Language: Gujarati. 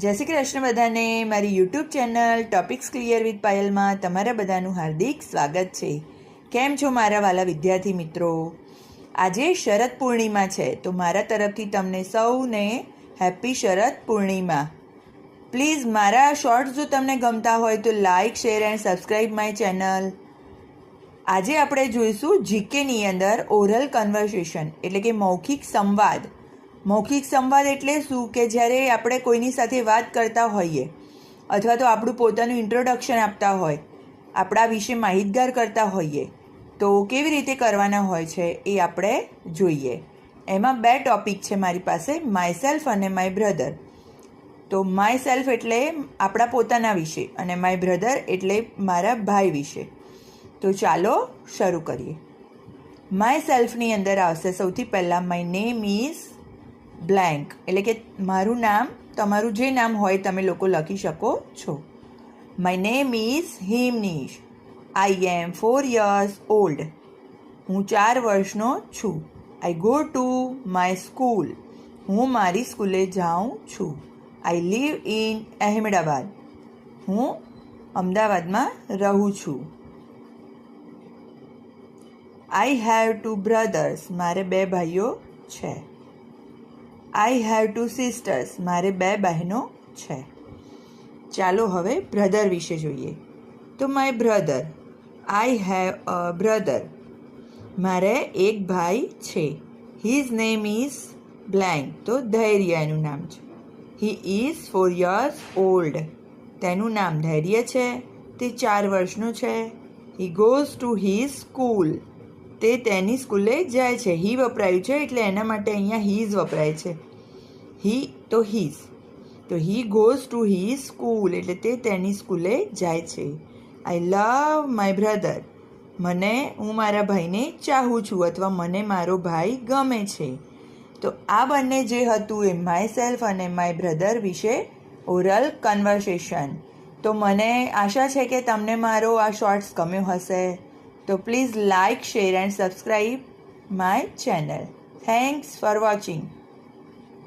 જય શ્રી કૃષ્ણ બધાને. મારી YouTube channel topics clear with પાયલમાં તમારા બધાનું હાર્દિક સ્વાગત છે. કેમ છો મારા વાલા વિદ્યાર્થી મિત્રો? આજે શરદ પૂર્ણિમા છે, તો મારા તરફથી તમને સૌને હેપી શરદ પૂર્ણિમા. પ્લીઝ મારા શોર્ટ્સ જો તમને ગમતા હોય તો like, share and subscribe my channel. આજે આપણે જોઈશું જીકેની અંદર ઓરલ કન્વર્સેશન એટલે કે મૌખિક સંવાદ. મૌખિક સંવાદ એટલે શું કે જ્યારે આપણે કોઈની સાથે વાત કરતા હોઈએ અથવા તો આપણું પોતાનું ઇન્ટ્રોડક્શન આપતા હોય, આપણા વિશે માહિતગાર કરતા હોઈએ, તો કેવી રીતે કરવાના હોય છે એ આપણે જોઈએ. એમાં બે ટૉપિક છે મારી પાસે, માય સેલ્ફ અને માય બ્રધર. તો માય સેલ્ફ એટલે આપણા પોતાના વિશે અને માય બ્રધર એટલે મારા ભાઈ વિશે. તો ચાલો શરૂ કરીએ. માય સેલ્ફની અંદર આવશે સૌથી પહેલાં માય નેમ ઇઝ બ્લેન્ક એટલે કે મારું નામ, તમારું જે નામ હોય તમે લોકો લખી શકો છો. My name is Himnish. I am 4 years old. હું 4 વર્ષનો છું. I go to my school. હું મારી સ્કૂલે જાઉં છું. I live in Ahmedabad. હું અમદાવાદમાં રહું છું. I have 2 brothers. મારે 2 ભાઈઓ છે. I have 2 sisters. મારે 2 બહેનો છે. ચાલો હવે બ્રધર વિશે જોઈએ. તો my brother, I have a brother. મારે એક ભાઈ છે. His name is blank. તો ધૈર્ય એનું નામ છે. He is 4 years old. તેનું નામ ધૈર્ય છે. તે 4 વર્ષનો છે. He goes to his school. તે તેની સ્કૂલે જાય છે. હી વપરાયું છે એટલે એના માટે અહીંયા હીઝ વપરાય છે. હી તો હીઝ. તો he goes to his school એટલે તે તેની સ્કૂલે જાય છે. આઈ લવ માય બ્રધર. હું મારા ભાઈને ચાહું છું અથવા મને મારો ભાઈ ગમે છે. તો આ બંને જે હતું એ માય સેલ્ફ અને માય બ્રધર વિશે ઓરલ કન્વર્સેશન. તો મને આશા છે કે તમને મારો આ શોર્ટ્સ ગમ્યો હશે. તો please like, share and subscribe my channel. Thanks for watching.